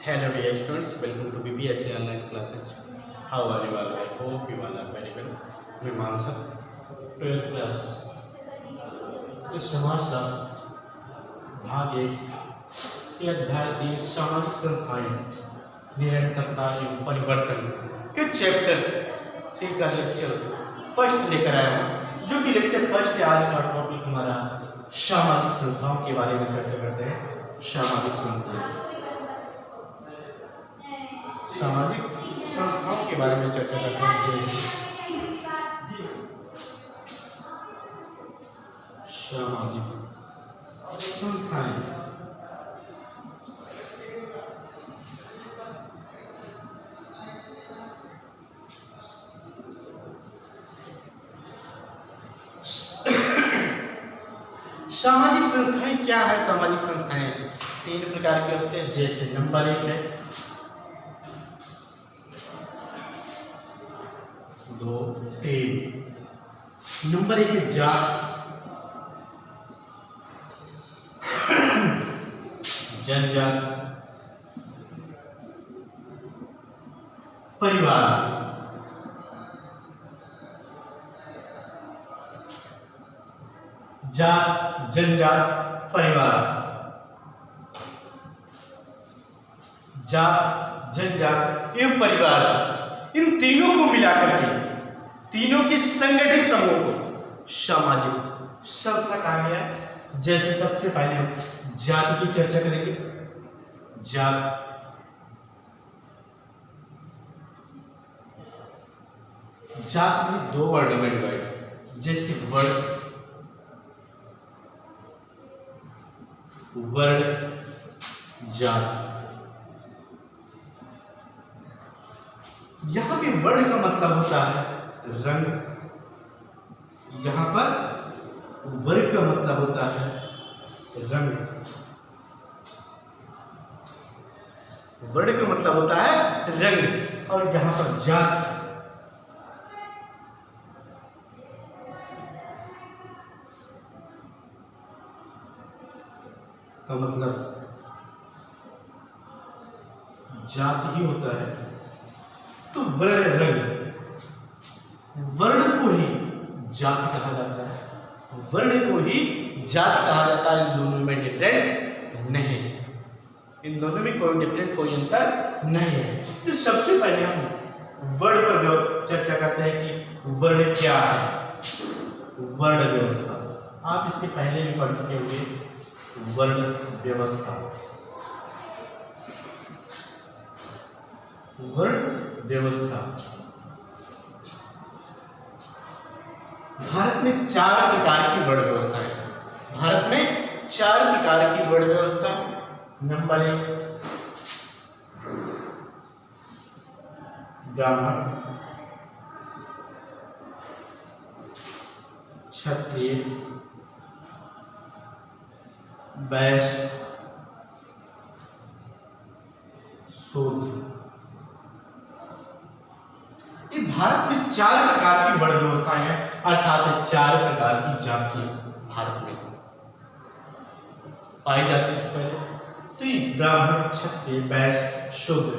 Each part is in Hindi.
Hello dear students, welcome to BPSC online classes. How are you all? I hope you all are very well. मैं मानसा 12th क्लास इस समाजशास्त्र भाग 1 के अध्याय 3 सामाजिक संस्थाएं निरंतरता एवं परिवर्तन के चैप्टर 3 का लेक्चर फर्स्ट लेकर आया हूँ, जो कि लेक्चर फर्स्ट है। आज का टॉपिक हमारा सामाजिक संस्थाओं के बारे में चर्चा करते हैं। सामाजिक संस्थाओं के बारे में चर्चा करते हैं। सामाजिक संस्थाएं सामाजिक संस्थाएं क्या है? सामाजिक संस्थाएं 3 प्रकार के होते हैं। जैसे नंबर 1 है, 2, 3। नंबर 1 है जात, जनजात, परिवार। जात, जनजात, परिवार। जात, जनजात एवं परिवार, इन तीनों को मिलाकर के तीनों के संगठित समूह को सामाजिक संस्था कहा गया है। जैसे सबसे पहले हम जाति की चर्चा करेंगे। जात, जात में 2 वर्णों में डिवाइड। जैसे वर्ण, जात। यहां पे वर्ण का मतलब होता है रंग, यहां पर वर्ग का मतलब होता है रंग। वर्ण का मतलब होता है रंग, और यहां पर जात का मतलब जात ही होता है। तो वर्ण, रंग, वर्ण को ही जात कहा जाता है, वर्ण को ही जात कहा जाता है। इन दोनों में डिफरेंट नहीं, इन दोनों में कोई डिफरेंट, कोई अंतर नहीं है। तो सबसे पहले हम वर्ण पर जो चर्चा करते हैं कि वर्ण क्या है। वर्ण व्यवस्था आप इसके पहले भी पढ़ चुके होंगे। वर्ण व्यवस्था, वर्ण व्यवस्था भारत में 4 प्रकार की वर्ण व्यवस्था है। भारत में 4 प्रकार की वर्ण व्यवस्था। नंबर 1 ब्राह्मण, क्षत्रिय, वैश्य, शूद्र। ये भारत में 4 प्रकार की वर्ण व्यवस्थाएं हैं, अर्थात 4 प्रकार की जातियां भारत में पाई जाती है। तो ये ब्राह्मण, क्षत्रिय, वैश्य, शूद्र,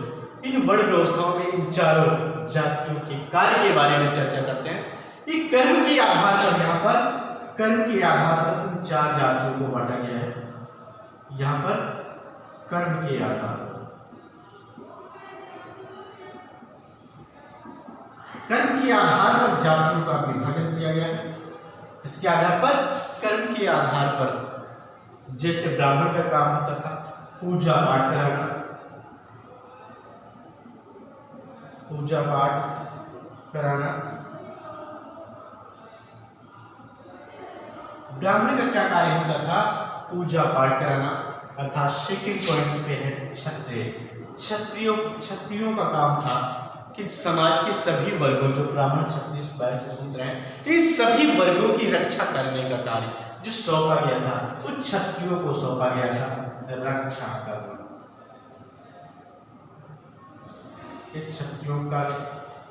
इन वर्ण व्यवस्थाओं में इन चारों जातियों के कार्य के बारे में चर्चा करते हैं। ये कर्म के आधार पर, यहाँ पर कर्म के आधार पर इन 4 जातियों को बांटा गया है। यहाँ पर कर्म के आधार पर, कर्म के आधार पर जातियों का विभाजन किया गया है। इसके आधार पर, कर्म के आधार पर, जैसे ब्राह्मण का काम होता था पूजा पाठ कराना, पूजा पाठ कराना। ब्राह्मण का क्या कार्य होता था? पूजा पाठ कराना। अर्थात सेकंड पॉइंट पे है क्षत्रिय। क्षत्रियों का काम था कि समाज के सभी वर्गों, जो ब्राह्मण, क्षत्रिय, वैश्य, शूद्र हैं, इन सभी वर्गों की रक्षा करने का कार्य जो सौंपा गया था, वो क्षत्रियों को सौंपा गया था, रक्षा करना। क्षत्रियों का।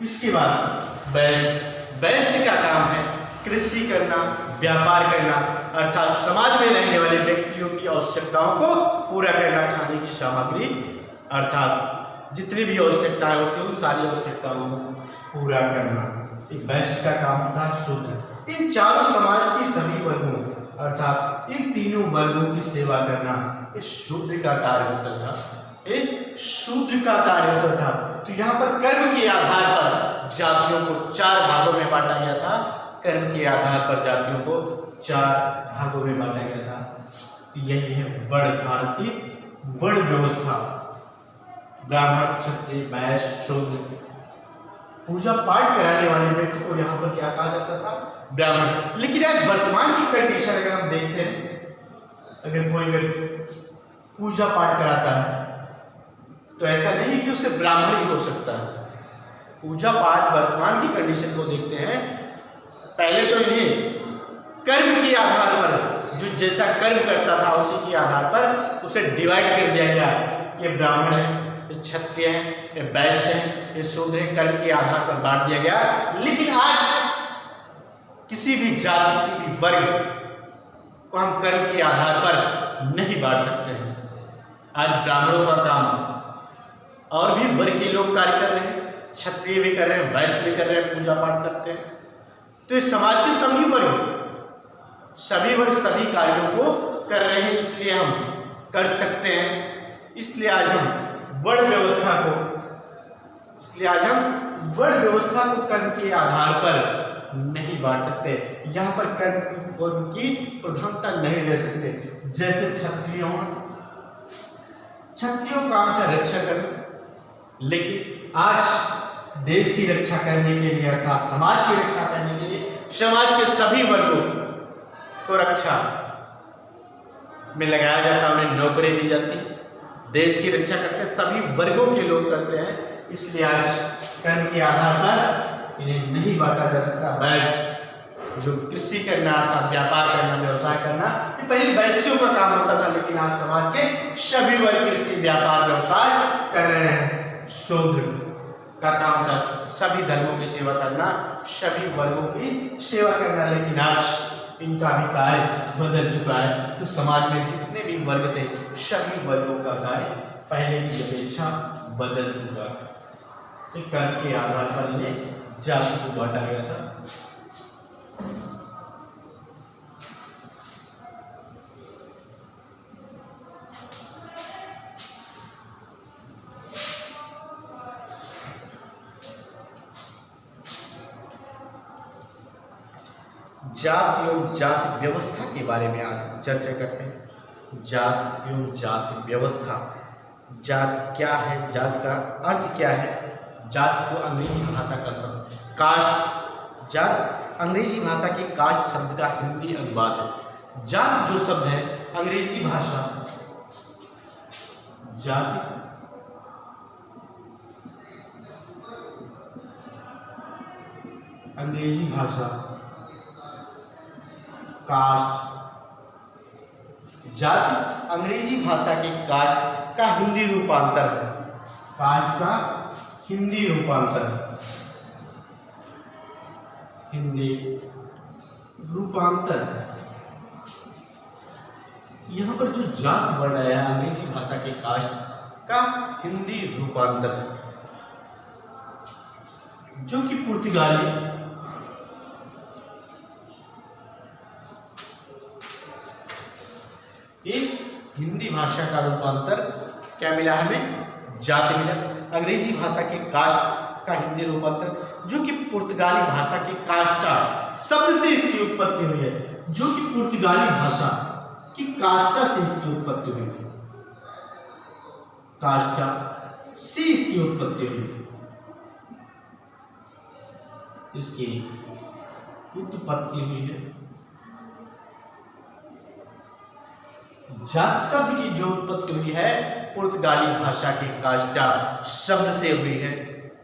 इसके बाद वैश्य का काम है कृषि करना, व्यापार करना, अर्थात समाज में रहने वाले व्यक्तियों की आवश्यकताओं को पूरा करना, खाने की सामग्री अर्थात जितनी भी आवश्यकताएं होती हैं उन सारी आवश्यकताओं को पूरा करना, एक वैश्य का काम था। शूद्र इन चारों समाज की सभी वर्गों अर्थात इन तीनों वर्गों की सेवा करना इस शूद्र का कार्य होता था, एक शूद्र का कार्य होता था। तो यहाँ पर कर्म के आधार पर जातियों को चार भागों में बांटा गया था। कर्म के आधार पर जातियों को चार भागों में बांटा गया था। यही है वर्ण, भारत की वर्ण व्यवस्था। ब्राह्मण, क्षत्रिय, वैश्य, शूद्र। पूजा पाठ कराने वाले व्यक्ति को यहाँ पर क्या कहा जाता था? ब्राह्मण। लेकिन आज वर्तमान की कंडीशन अगर हम देखते हैं, अगर कोई व्यक्ति पूजा पाठ कराता है तो ऐसा नहीं कि उससे ब्राह्मण ही हो सकता है। पूजा पाठ वर्तमान की कंडीशन को देखते हैं, पहले तो इन्हें कर्म के आधार पर, जो जैसा कर्म करता था उसी के आधार पर उसे डिवाइड कर दिया गया। ये ब्राह्मण है, ये क्षत्रिय है, ये वैश्य है, ये शूद्र है, कर्म के आधार पर बांट दिया गया। लेकिन आज किसी भी जाति, किसी भी वर्ग को हम कर्म के आधार पर नहीं बांट सकते हैं। आज ब्राह्मणों का काम और भी वर्ग के लोग कार्य कर रहे हैं, क्षत्रिय भी कर रहे हैं, वैश्य भी कर रहे हैं, पूजा पाठ करते हैं। तो इस समाज के सभी वर्ग सभी कार्यों को कर रहे हैं, इसलिए हम कर सकते हैं। इसलिए आज हम वर्ण व्यवस्था को कर्म के आधार पर नहीं बांट सकते। यहाँ पर कर्म की प्रधानता नहीं दे सकते। जैसे क्षत्रियों का काम था रक्षा करना, लेकिन आज देश की रक्षा करने के लिए अर्थात समाज की रक्षा करने के लिए समाज के सभी वर्गों को रक्षा में लगाया जाता, उन्हें नौकरी दी जाती, देश की रक्षा करते सभी वर्गों के लोग करते हैं। इसलिए आज कर्म के आधार पर इन्हें नहीं बांटा जा सकता। वैश्य जो कृषि करना अर्थात व्यापार करना, व्यवसाय करना, ये पहले वैश्यों का काम होता था, लेकिन आज समाज के सभी वर्ग कृषि, व्यापार, व्यवसाय कर रहे हैं। शूद्र का काम था सभी धर्मों की सेवा करना, सभी वर्गों की सेवा करना, लेकिन आज इनका भी कार्य बदल चुका है। तो समाज में जितने भी वर्ग थे सभी वर्गों का कार्य पहले की अपेक्षा बदल चुका है। कर्म के आधार पर इन्हें जाति को बांटा गया था। जाति एवं जाति व्यवस्था के बारे में आज चर्चा करते हैं। जाति एवं जाति व्यवस्था। जाति क्या है? जाति का अर्थ क्या है? जाति को अंग्रेजी भाषा का शब्द कास्ट, जाति अंग्रेजी भाषा के कास्ट शब्द का हिंदी अनुवाद है। जाति जो शब्द है अंग्रेजी भाषा, जाति अंग्रेजी भाषा, कास्ट, जाति अंग्रेजी भाषा के कास्ट का हिंदी रूपांतर है। कास्ट का हिंदी रूपांतर, हिंदी रूपांतर। यहां पर जो जात वर्ण आया अंग्रेजी भाषा के कास्ट का हिंदी रूपांतर है, जो कि पुर्तगाली एक हिंदी भाषा का रूपांतर क्या मिला हमें? जाति मिला। अंग्रेजी भाषा के कास्ट का हिंदी रूपांतर, जो कि पुर्तगाली भाषा के कास्टा शब्द से इसकी उत्पत्ति हुई है, जो कि पुर्तगाली भाषा की कास्टा से इसकी उत्पत्ति हुई है। कास्टा से इसकी उत्पत्ति हुई, इसकी उत्पत्ति हुई है। जात शब्द की जो उत्पत्ति हुई है पुर्तगाली भाषा के कास्टा शब्द से हुई है।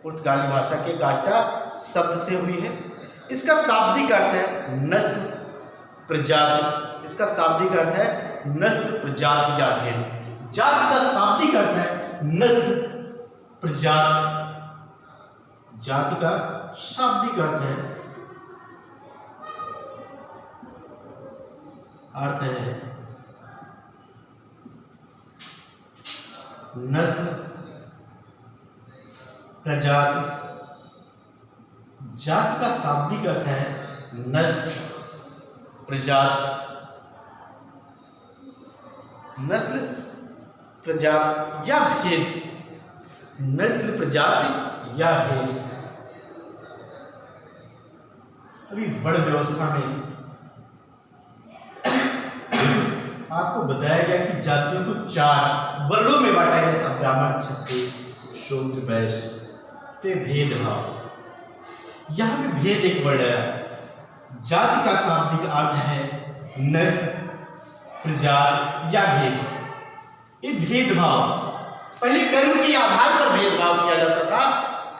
पुर्तगाली भाषा के कास्टा शब्द से हुई है। इसका शाब्दिक अर्थ है नस्ल, प्रजाति। इसका शाब्दिक अर्थ है नस्ल, प्रजाति या भेद। जाति का शाब्दिक अर्थ है नस्ल, प्रजाति। जाति का शाब्दिक अर्थ है नस्ल, प्रजाति, जाति का शाब्दिक अर्थ है नस्ल, प्रजाति, नस्ल, प्रजाति या भेद, नस्ल, प्रजाति या भेद। अभी वर्ण व्यवस्था में आपको बताया गया कि जातियों को 4 वर्णों में बांटा गया था, ब्राह्मण, क्षत्रिय, शूद्र, वैश्य। तो ये भेदभाव, यहां पे भेद एक वर्ड है। जाति का शाब्दिक अर्थ है नस्ल, प्रजाति या भेद। ये भेदभाव पहले कर्म के आधार पर भेदभाव किया जाता था,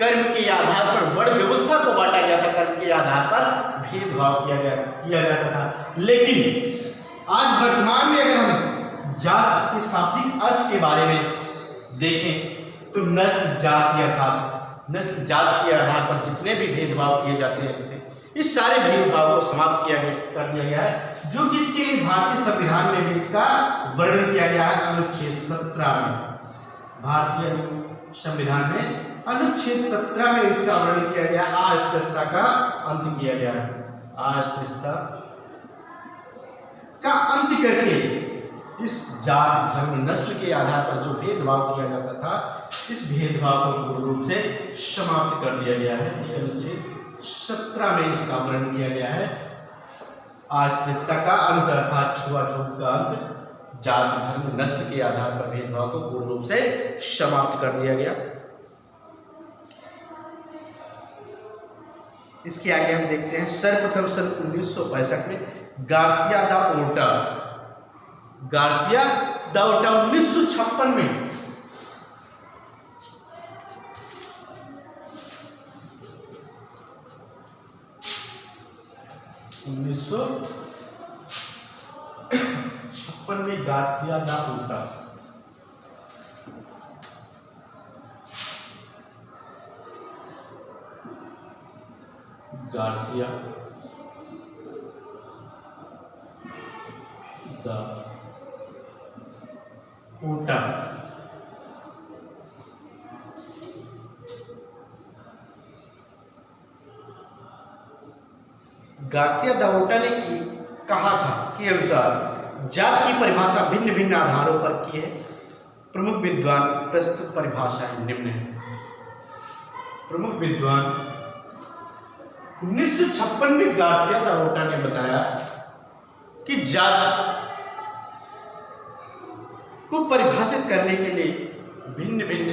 कर्म के आधार पर वर्ण व्यवस्था को बांटा गया था, कर्म के आधार पर भेदभाव किया जाता था। लेकिन आज वर्तमान में अगर हम जाति के शाब्दिक अर्थ के बारे में देखें तो नस्ल, जाति अर्थात नस्ल, जाति के आधार पर जितने भी भेदभाव किए जाते थे, इस सारे भेदभाव को समाप्त कर दिया गया है, जो कि इसके लिए भारतीय संविधान में भी इसका वर्णन किया गया है अनुच्छेद 17 में। भारतीय संविधान में अनुच्छेद 17 में इसका वर्णन किया गया, अस्पृश्यता का अंत किया गया है। अस्पृश्यता का अंत करके इस जाति, धर्म, नस्ल के आधार पर जो भेदभाव किया जाता था, इस भेदभाव को पूर्ण रूप से समाप्त कर दिया गया है। अनुच्छेद 17 में इसका वर्णन किया गया है। अस्पृश्यता का अंत अर्थात छुआछूत का अंत, जाति, धर्म, नस्ल के आधार पर भेदभाव को पूर्ण रूप से समाप्त कर दिया गया। इसके आगे हम देखते हैं सर्वप्रथम सन 1965 में गार्सिया दा ओटा, गार्सिया दा ओटा 1956 में गार्सिया दा ओटा गार्सिया दा ओटा गार्सिया दा ओटा ने कहा था कि अनुसार जात की परिभाषा भिन्न भिन्न आधारों पर की है। प्रमुख विद्वान प्रस्तुत परिभाषाएं निम्न है। प्रमुख विद्वान 1956 में गार्सिया दा ओटा ने बताया कि जात को परिभाषित करने के लिए भिन्न भिन्न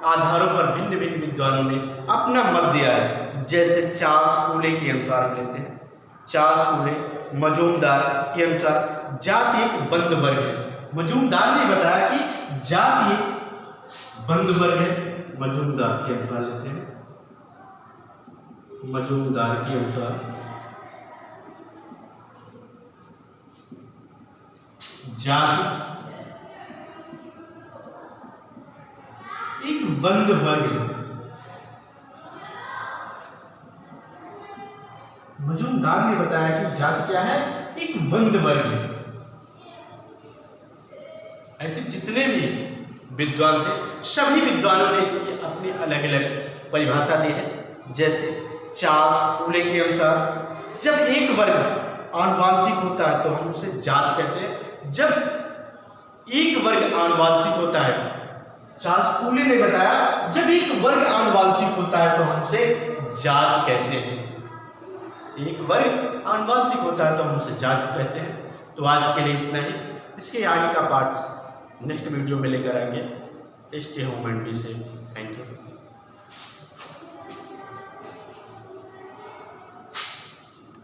आधारों पर भिन्न भिन्न विद्वानों ने अपना मत दिया है। जैसे चार्ल्स कूले के अनुसार हम लेते हैं, चार्ल्स कूले मजूमदार के अनुसार जात एक बंद वर्ग है। मजूमदार ने बताया कि जात एक बंद वर्ग है। मजूमदार के अनुसार लेते हैं, मजूमदार के अनुसार जात एक बंद वर्ग है। मजूमदार ने बताया कि जात क्या है, एक बंद वर्ग है। ऐसे जितने भी विद्वान थे, सभी विद्वानों ने इसकी अपनी अलग अलग परिभाषा दी है। जैसे चार्ल्स कूले के अनुसार जब एक वर्ग आनुवांशिक होता है तो हम उसे जात कहते हैं। जब एक वर्ग आनुवांशिक होता है, चार्ल्स कूले ने बताया जब एक वर्ग आनुवांशिक होता है तो हम उसे जात कहते हैं। एक वर्ग आनुवांशिक होता है तो हम उसे जात कहते हैं। तो आज के लिए इतना ही। इसके आगे का पार्ट नेक्स्ट वीडियो में लेकर आएंगे। Stay home and be safe. Thank you.